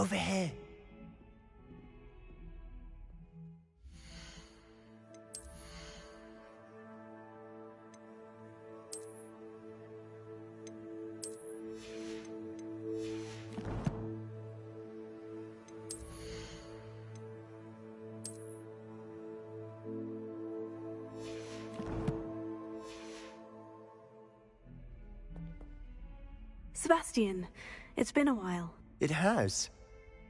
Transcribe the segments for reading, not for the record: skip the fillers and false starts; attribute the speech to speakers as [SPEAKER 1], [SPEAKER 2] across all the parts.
[SPEAKER 1] Over here.
[SPEAKER 2] Sebastian, it's been a while.
[SPEAKER 1] It has.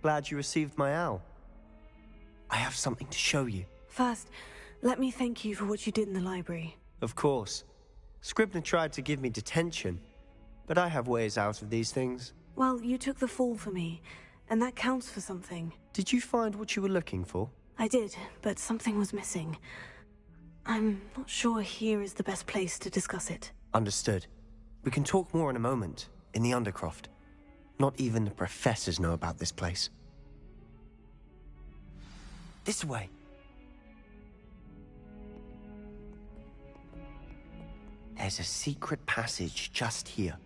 [SPEAKER 1] Glad you received my owl. I have something to show you.
[SPEAKER 2] First, let me thank you for what you did in the library.
[SPEAKER 1] Of course. Scribner tried to give me detention, but I have ways out of these things.
[SPEAKER 2] Well, you took the fall for me, and that counts for something.
[SPEAKER 1] Did you find what you were looking for?
[SPEAKER 2] I did, but something was missing. I'm not sure here is the best place to discuss it.
[SPEAKER 1] Understood. We can talk more in a moment, in the Undercroft. Not even the professors know about this place. This way. There's a secret passage just here.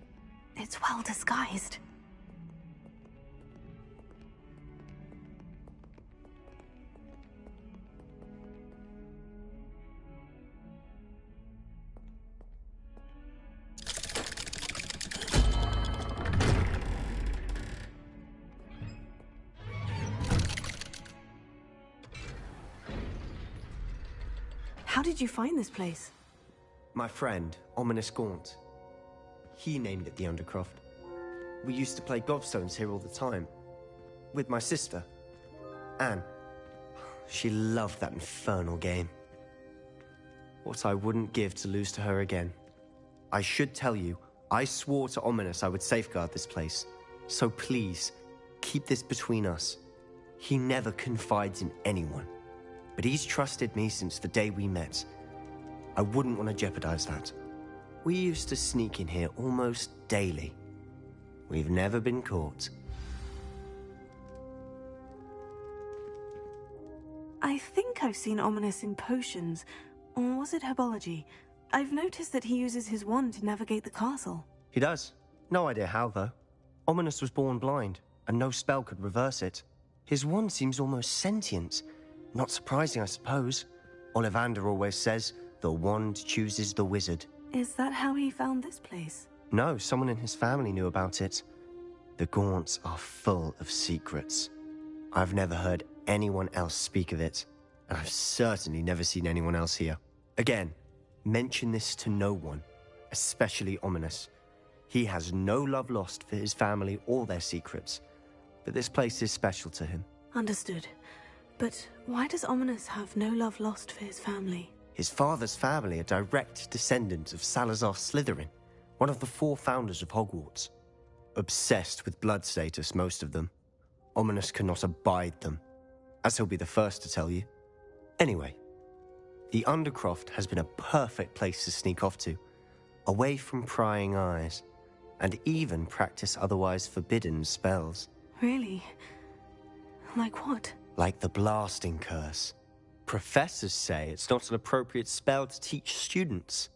[SPEAKER 2] It's well disguised. How did you find this place?
[SPEAKER 1] My friend, Ominous Gaunt. He named it the Undercroft. We used to play gobstones here all the time. With my sister, Anne. She loved that infernal game. What I wouldn't give to lose to her again. I should tell you, I swore to Ominous I would safeguard this place. So please, keep this between us. He never confides in anyone. But he's trusted me since the day we met. I wouldn't want to jeopardize that. We used to sneak in here almost daily. We've never been caught.
[SPEAKER 2] I think I've seen Ominous in potions. Or was it herbology? I've noticed that he uses his wand to navigate the castle.
[SPEAKER 1] He does. No idea how, though. Ominous was born blind, and no spell could reverse it. His wand seems almost sentient. Not surprising, I suppose. Ollivander always says, the wand chooses the wizard.
[SPEAKER 2] Is that how he found this place?
[SPEAKER 1] No, someone in his family knew about it. The Gaunts are full of secrets. I've never heard anyone else speak of it, and I've certainly never seen anyone else here. Again, mention this to no one, especially Ominous. He has no love lost for his family or their secrets, but this place is special to him.
[SPEAKER 2] Understood. But why does Ominous have no love lost for his family?
[SPEAKER 1] His father's family are direct descendants of Salazar Slytherin, one of the 4 founders of Hogwarts. Obsessed with blood status, most of them. Ominous cannot abide them, as he'll be the first to tell you. Anyway, the Undercroft has been a perfect place to sneak off to, away from prying eyes, and even practice otherwise forbidden spells.
[SPEAKER 2] Really? Like what?
[SPEAKER 1] Like the blasting curse. Professors say it's not an appropriate spell to teach students.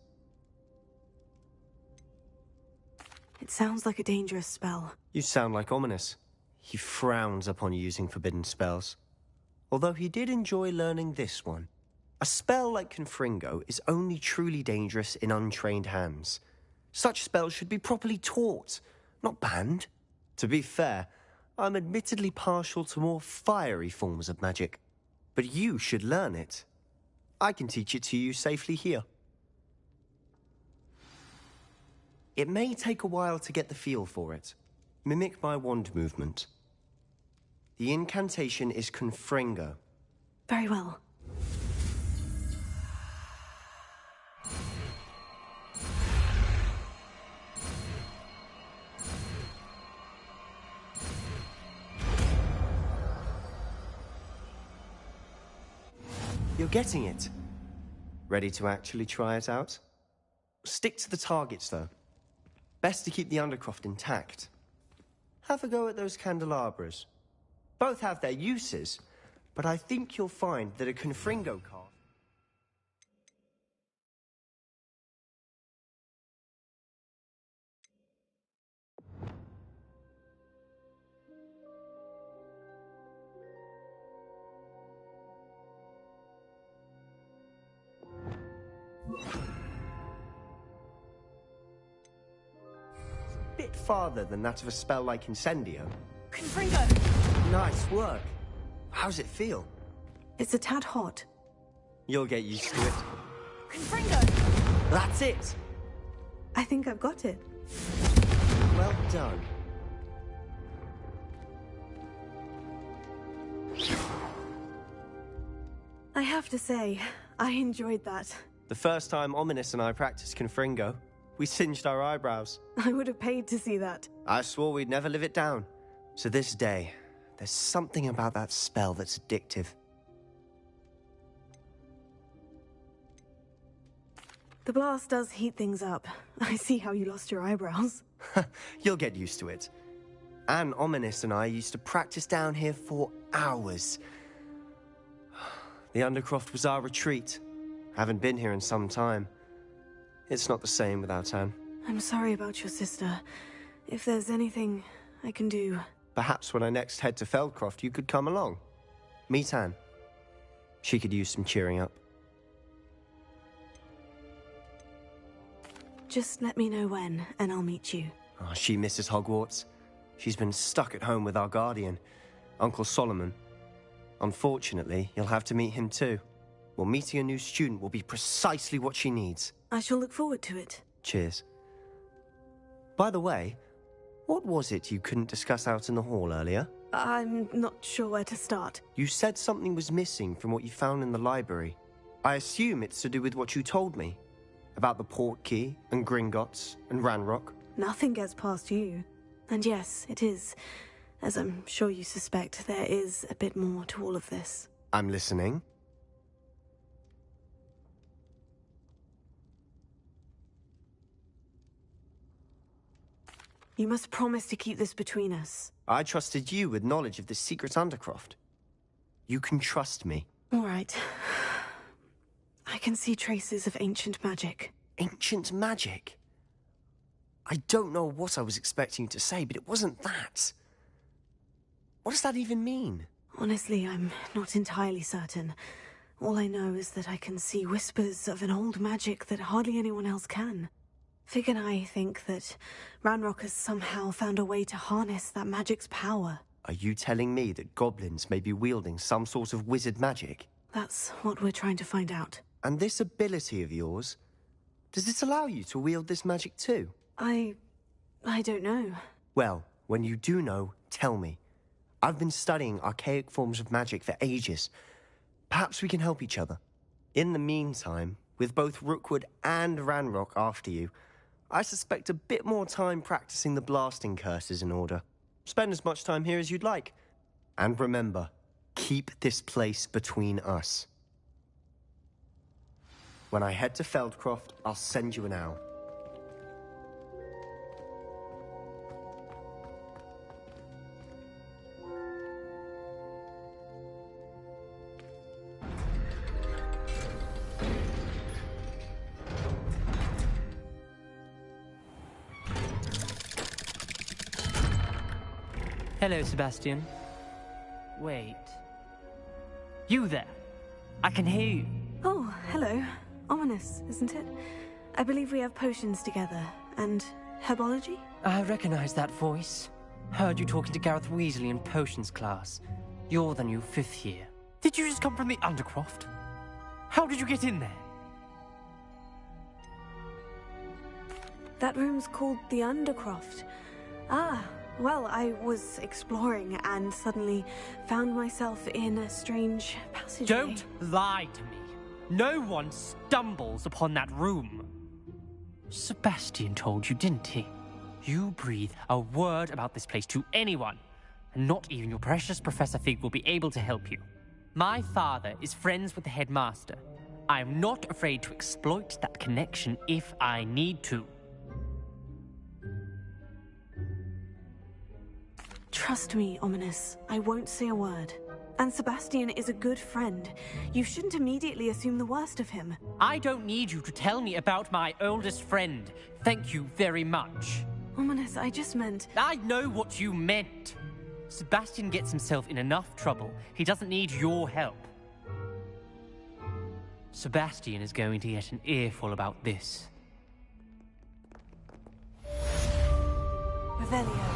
[SPEAKER 2] It sounds like a dangerous spell.
[SPEAKER 1] You sound like Ominous. He frowns upon using forbidden spells. Although he did enjoy learning this one. A spell like Confringo is only truly dangerous in untrained hands. Such spells should be properly taught, not banned. To be fair, I'm admittedly partial to more fiery forms of magic. But you should learn it. I can teach it to you safely here. It may take a while to get the feel for it. Mimic my wand movement. The incantation is Confringo.
[SPEAKER 2] Very well.
[SPEAKER 1] You're getting it. Ready to actually try it out? Stick to the targets, though. Best to keep the Undercroft intact. Have a go at those candelabras. Both have their uses, but I think you'll find that a Confringo card... farther than that of a spell like Incendio.
[SPEAKER 2] Confringo!
[SPEAKER 1] Nice work. How's it feel?
[SPEAKER 2] It's a tad hot.
[SPEAKER 1] You'll get used to it.
[SPEAKER 2] Confringo!
[SPEAKER 1] That's it!
[SPEAKER 2] I think I've got it.
[SPEAKER 1] Well done.
[SPEAKER 2] I have to say, I enjoyed that.
[SPEAKER 1] The first time Ominous and I practiced Confringo, we singed our eyebrows.
[SPEAKER 2] I would have paid to see that.
[SPEAKER 1] I swore we'd never live it down. To this day, there's something about that spell that's addictive.
[SPEAKER 2] The blast does heat things up. I see how you lost your eyebrows.
[SPEAKER 1] You'll get used to it. Anne, Ominous and I used to practice down here for hours. The Undercroft was our retreat. Haven't been here in some time. It's not the same without Anne.
[SPEAKER 2] I'm sorry about your sister. If there's anything I can do...
[SPEAKER 1] Perhaps when I next head to Feldcroft, you could come along. Meet Anne. She could use some cheering up.
[SPEAKER 2] Just let me know when, and I'll meet you.
[SPEAKER 1] Oh, she misses Hogwarts. She's been stuck at home with our guardian, Uncle Solomon. Unfortunately, you'll have to meet him too. Well, meeting a new student will be precisely what she needs.
[SPEAKER 2] I shall look forward to it.
[SPEAKER 1] Cheers. By the way, what was it you couldn't discuss out in the hall earlier?
[SPEAKER 2] I'm not sure where to start.
[SPEAKER 1] You said something was missing from what you found in the library. I assume it's to do with what you told me. About the Portkey, and Gringotts, and Ranrock.
[SPEAKER 2] Nothing gets past you. And yes, it is. As I'm sure you suspect, there is a bit more to all of this.
[SPEAKER 1] I'm listening.
[SPEAKER 2] You must promise to keep this between us.
[SPEAKER 1] I trusted you with knowledge of the secret Undercroft. You can trust me.
[SPEAKER 2] All right. I can see traces of ancient magic.
[SPEAKER 1] Ancient magic? I don't know what I was expecting you to say, but it wasn't that. What does that even mean?
[SPEAKER 2] Honestly, I'm not entirely certain. All I know is that I can see whispers of an old magic that hardly anyone else can. Fig and I think that Ranrock has somehow found a way to harness that magic's power.
[SPEAKER 1] Are you telling me that goblins may be wielding some sort of wizard magic?
[SPEAKER 2] That's what we're trying to find out.
[SPEAKER 1] And this ability of yours, does it allow you to wield this magic too?
[SPEAKER 2] I don't know.
[SPEAKER 1] Well, when you do know, tell me. I've been studying archaic forms of magic for ages. Perhaps we can help each other. In the meantime, with both Rookwood and Ranrock after you, I suspect a bit more time practicing the blasting curses in order. Spend as much time here as you'd like. And remember, keep this place between us. When I head to Feldcroft, I'll send you an owl.
[SPEAKER 3] Hello, Sebastian. Wait. You there? I can hear you.
[SPEAKER 2] Oh, hello. Ominous, isn't it? I believe we have potions together. And herbology?
[SPEAKER 3] I recognize that voice. Heard you talking to Gareth Weasley in potions class. You're the new 5th year. Did you just come from the Undercroft? How did you get in there?
[SPEAKER 2] That room's called the Undercroft. Ah, well, I was exploring and suddenly found myself in a strange passageway.
[SPEAKER 3] Don't lie to me. No one stumbles upon that room. Sebastian told you, didn't he? You breathe a word about this place to anyone, and not even your precious Professor Fig will be able to help you. My father is friends with the headmaster. I am not afraid to exploit that connection if I need to.
[SPEAKER 2] Trust me, Ominous. I won't say a word. And Sebastian is a good friend. You shouldn't immediately assume the worst of him.
[SPEAKER 3] I don't need you to tell me about my oldest friend. Thank you very much.
[SPEAKER 2] Ominous, I just meant...
[SPEAKER 3] I know what you meant. Sebastian gets himself in enough trouble. He doesn't need your help. Sebastian is going to get an earful about this.
[SPEAKER 2] Revelio.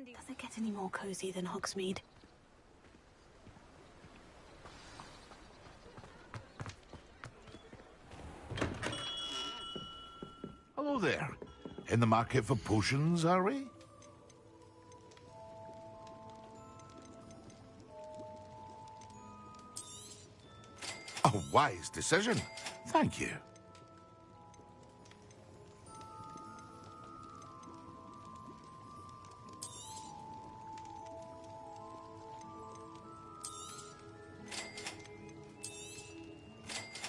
[SPEAKER 2] Does it get any more cozy than Hogsmeade?
[SPEAKER 4] Hello there. In the market for potions, are we? A wise decision. Thank you.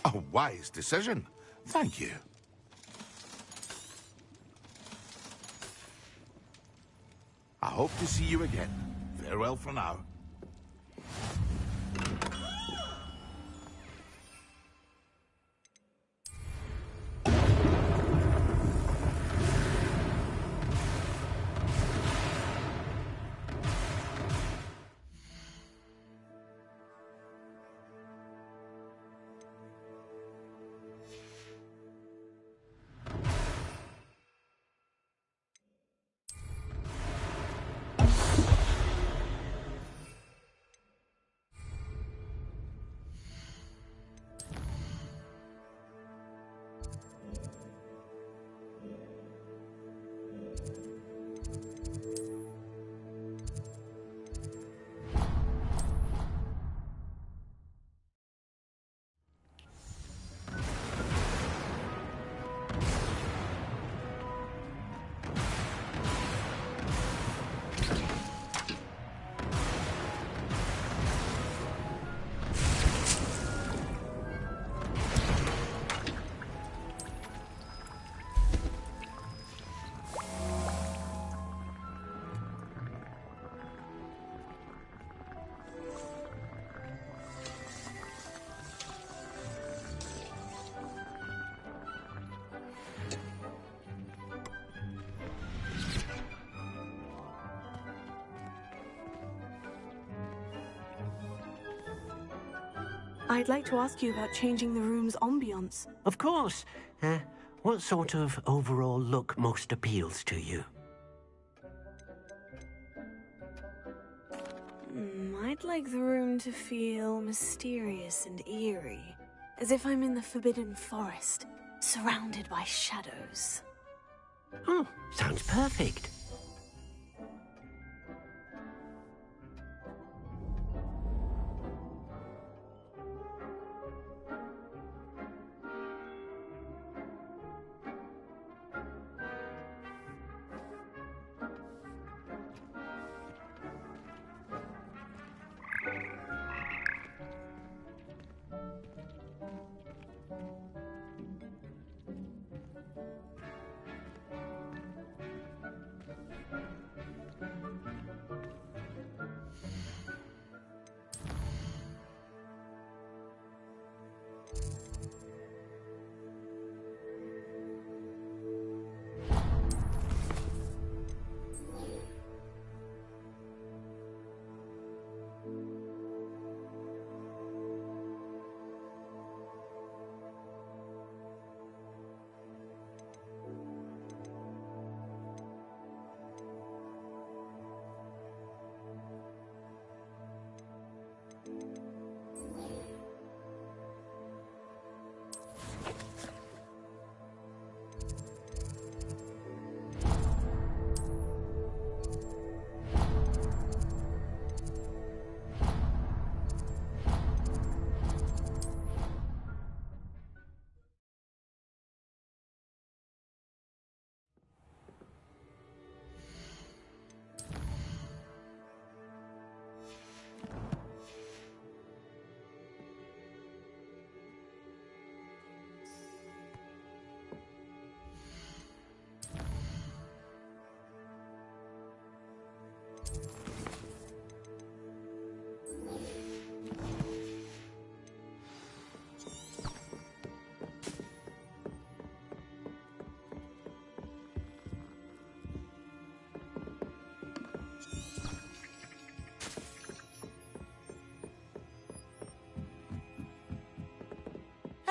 [SPEAKER 4] A wise decision. Thank you. I hope to see you again. Farewell for now.
[SPEAKER 2] I'd like to ask you about changing the room's ambiance.
[SPEAKER 5] Of course. What sort of overall look most appeals to you?
[SPEAKER 2] I'd like the room to feel mysterious and eerie, as if I'm in the Forbidden Forest, surrounded by shadows.
[SPEAKER 5] Oh, sounds perfect.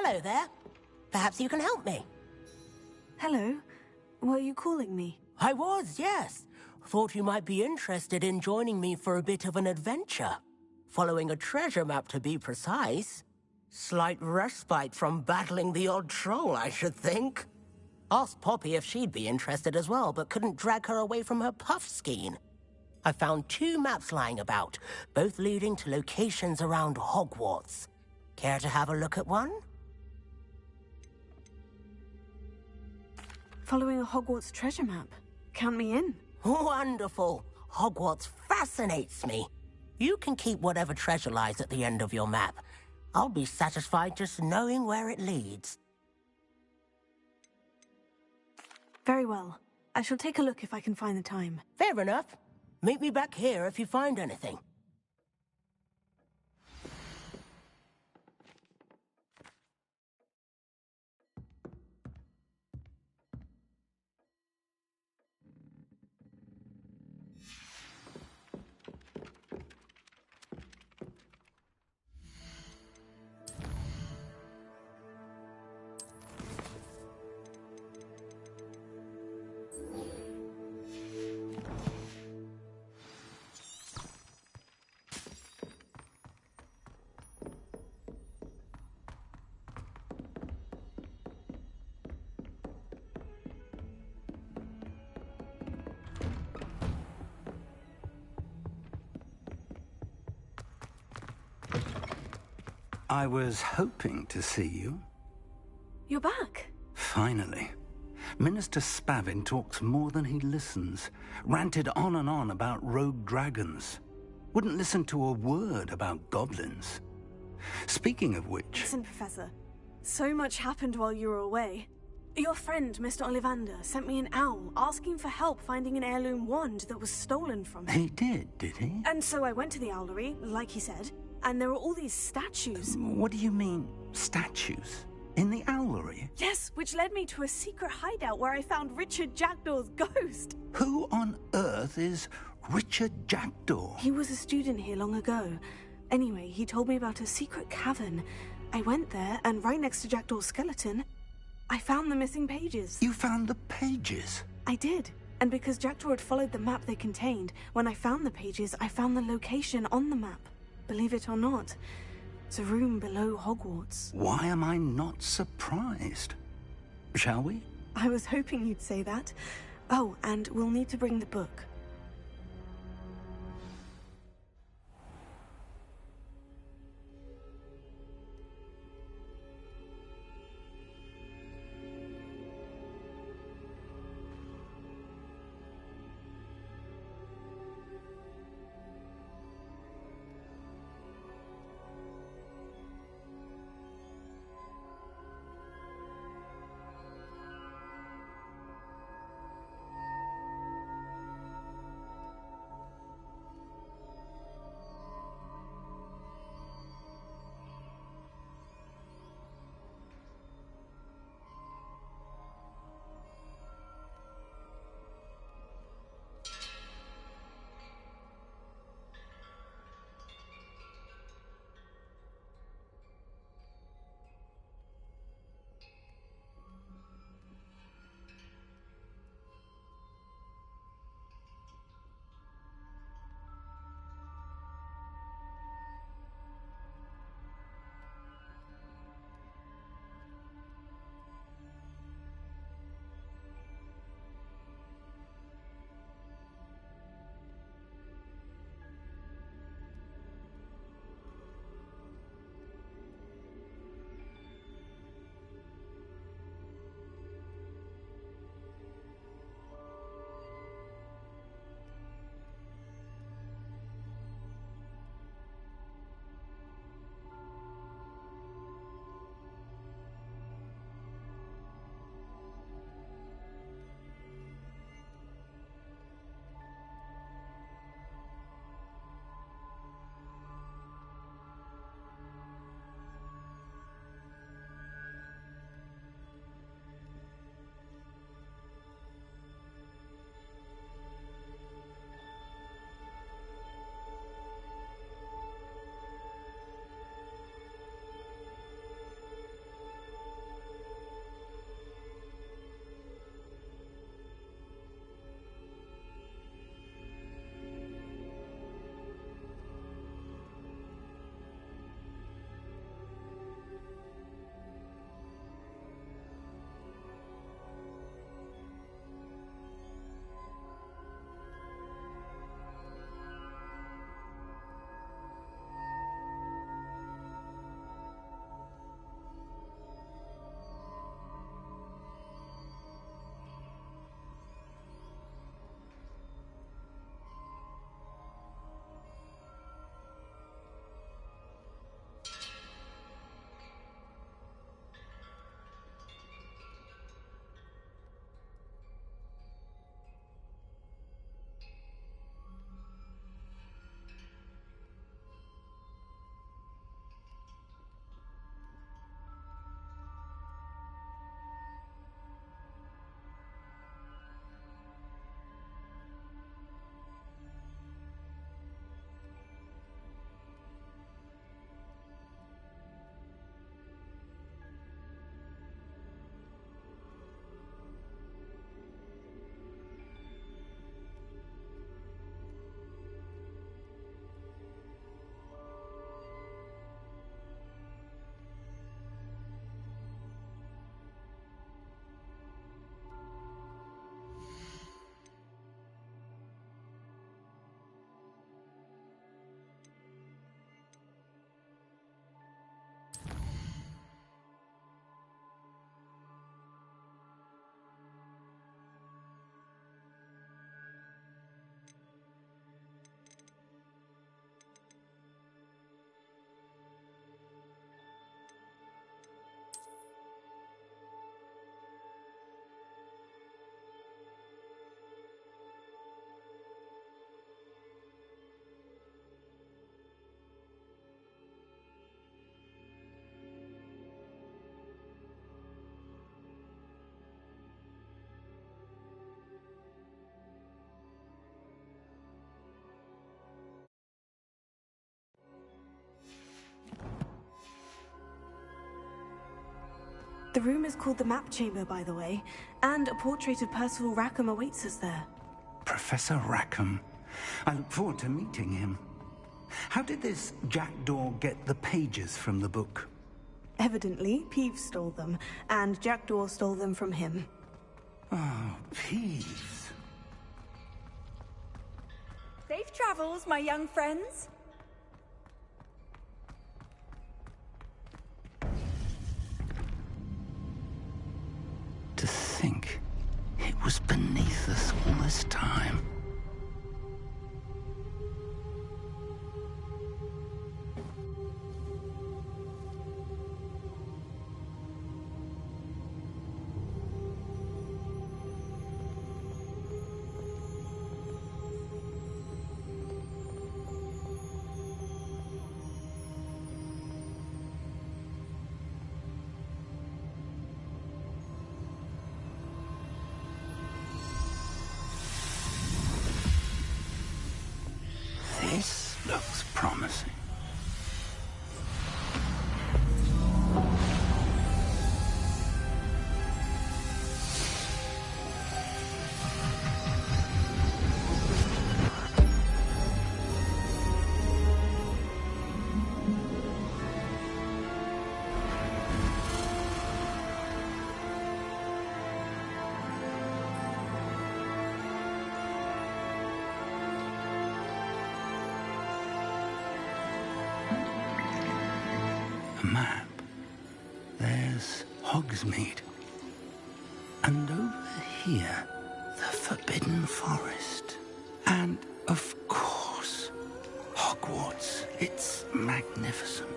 [SPEAKER 5] Hello there. Perhaps you can help me.
[SPEAKER 2] Hello. Were you calling me?
[SPEAKER 5] I was, yes. Thought you might be interested in joining me for a bit of an adventure. Following a treasure map, to be precise. Slight respite from battling the odd troll, I should think. Asked Poppy if she'd be interested as well, but couldn't drag her away from her puff skein. I found 2 maps lying about, both leading to locations around Hogwarts. Care to have a look at one?
[SPEAKER 2] Following a Hogwarts treasure map. Count me in.
[SPEAKER 5] Wonderful. Hogwarts fascinates me. You can keep whatever treasure lies at the end of your map. I'll be satisfied just knowing where it leads.
[SPEAKER 2] Very well. I shall take a look if I can find the time.
[SPEAKER 5] Fair enough. Meet me back here if you find anything.
[SPEAKER 6] I was hoping to see you.
[SPEAKER 2] You're back.
[SPEAKER 6] Finally. Minister Spavin talks more than he listens. Ranted on and on about rogue dragons. Wouldn't listen to a word about goblins. Speaking of which...
[SPEAKER 2] Listen, Professor. So much happened while you were away. Your friend, Mr. Ollivander, sent me an owl asking for help finding an heirloom wand that was stolen from him.
[SPEAKER 6] He did he?
[SPEAKER 2] And so I went to the owlery, like he said, and there were all these statues.
[SPEAKER 6] What do you mean, statues? In the owlery?
[SPEAKER 2] Yes, which led me to a secret hideout where I found Richard Jackdaw's ghost.
[SPEAKER 6] Who on earth is Richard Jackdaw?
[SPEAKER 2] He was a student here long ago. Anyway, he told me about a secret cavern. I went there, and right next to Jackdaw's skeleton, I found the missing pages.
[SPEAKER 6] You found the pages?
[SPEAKER 2] I did. And because Jackdaw had followed the map they contained, when I found the pages, I found the location on the map. Believe it or not, it's a room below Hogwarts.
[SPEAKER 6] Why am I not surprised? Shall we?
[SPEAKER 2] I was hoping you'd say that. Oh, and we'll need to bring the book. The room is called the Map Chamber, by the way, and a portrait of Percival Rackham awaits us there.
[SPEAKER 6] Professor Rackham. I look forward to meeting him. How did this jackdaw get the pages from the book?
[SPEAKER 2] Evidently, Peeves stole them, and Jackdaw stole them from him.
[SPEAKER 6] Oh, Peeves.
[SPEAKER 7] Safe travels, my young friends.
[SPEAKER 6] To think it was beneath us all this time. This looks promising. Map. There's Hogsmeade. And over here, the Forbidden Forest. And, of course, Hogwarts. It's magnificent.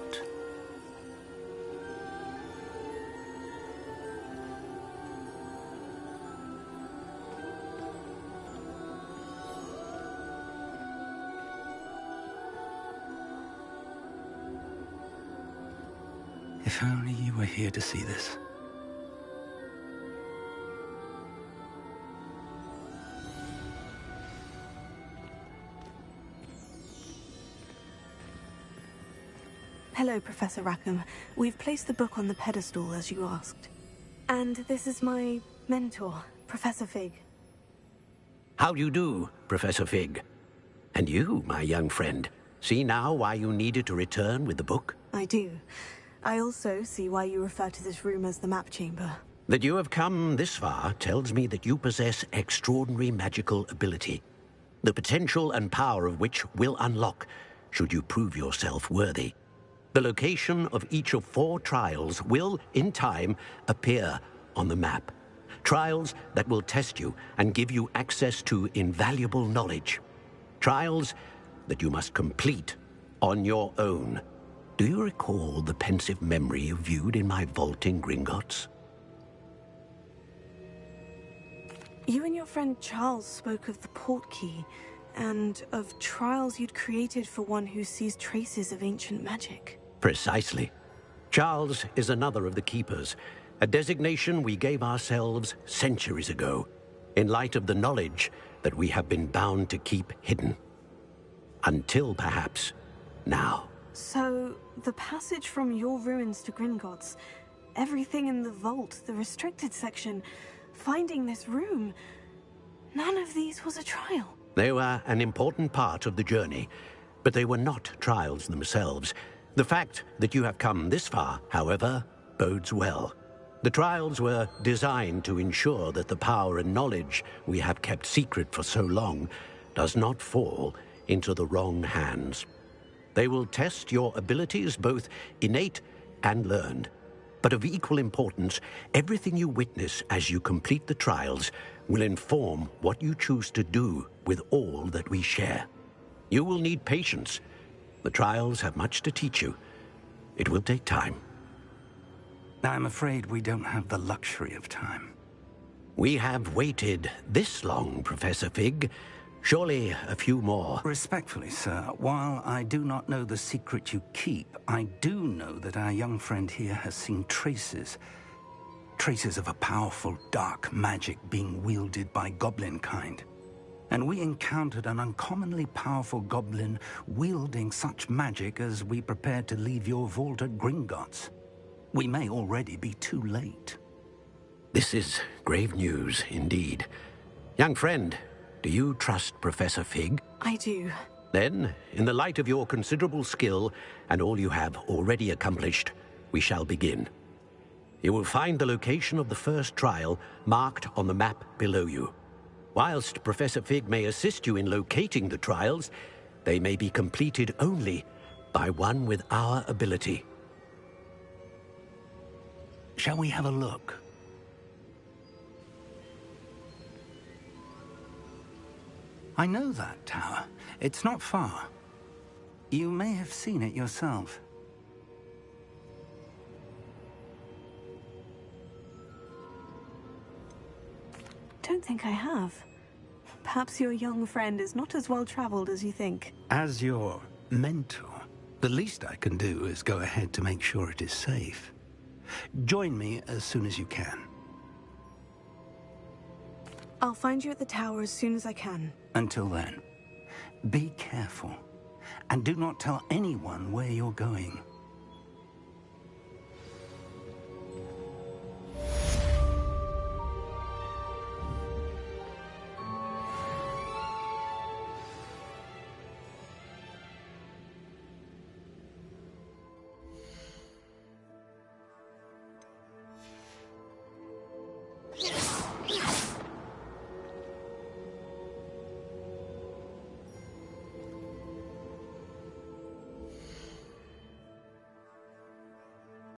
[SPEAKER 6] If only you were here to see this.
[SPEAKER 2] Hello, Professor Rackham. We've placed the book on the pedestal, as you asked. And this is my mentor, Professor Fig.
[SPEAKER 8] How do you do, Professor Fig? And you, my young friend, see now why you needed to return with the book?
[SPEAKER 2] I do. I also see why you refer to this room as the Map Chamber.
[SPEAKER 8] That you have come this far tells me that you possess extraordinary magical ability, the potential and power of which will unlock should you prove yourself worthy. The location of each of 4 trials will, in time, appear on the map. Trials that will test you and give you access to invaluable knowledge. Trials that you must complete on your own. Do you recall the pensive memory you viewed in my vault in Gringotts?
[SPEAKER 2] You and your friend Charles spoke of the portkey, and of trials you'd created for one who sees traces of ancient magic.
[SPEAKER 8] Precisely. Charles is another of the Keepers, a designation we gave ourselves centuries ago, in light of the knowledge that we have been bound to keep hidden. Until, perhaps, now.
[SPEAKER 2] So, the passage from your ruins to Gringotts, everything in the vault, the restricted section, finding this room, none of these was a trial.
[SPEAKER 8] They were an important part of the journey, but they were not trials themselves. The fact that you have come this far, however, bodes well. The trials were designed to ensure that the power and knowledge we have kept secret for so long does not fall into the wrong hands. They will test your abilities, both innate and learned. But of equal importance, everything you witness as you complete the trials will inform what you choose to do with all that we share. You will need patience. The trials have much to teach you. It will take time.
[SPEAKER 6] I'm afraid we don't have the luxury of time.
[SPEAKER 8] We have waited this long, Professor Fig. Surely a few more.
[SPEAKER 6] Respectfully, sir, while I do not know the secret you keep, I do know that our young friend here has seen traces of a powerful dark magic being wielded by goblin kind. And we encountered an uncommonly powerful goblin wielding such magic as we prepared to leave your vault at Gringotts. We may already be too late.
[SPEAKER 8] This is grave news indeed. Young friend, do you trust Professor Fig?
[SPEAKER 2] I do.
[SPEAKER 8] Then, in the light of your considerable skill and all you have already accomplished, we shall begin. You will find the location of the first trial marked on the map below you. Whilst Professor Fig may assist you in locating the trials, they may be completed only by one with our ability.
[SPEAKER 6] Shall we have a look? I know that tower. It's not far. You may have seen it yourself.
[SPEAKER 2] Don't think I have. Perhaps your young friend is not as well traveled as you think.
[SPEAKER 6] As your mentor, the least I can do is go ahead to make sure it is safe. Join me as soon as you can.
[SPEAKER 2] I'll find you at the tower as soon as I can.
[SPEAKER 6] Until then, be careful, and do not tell anyone where you're going.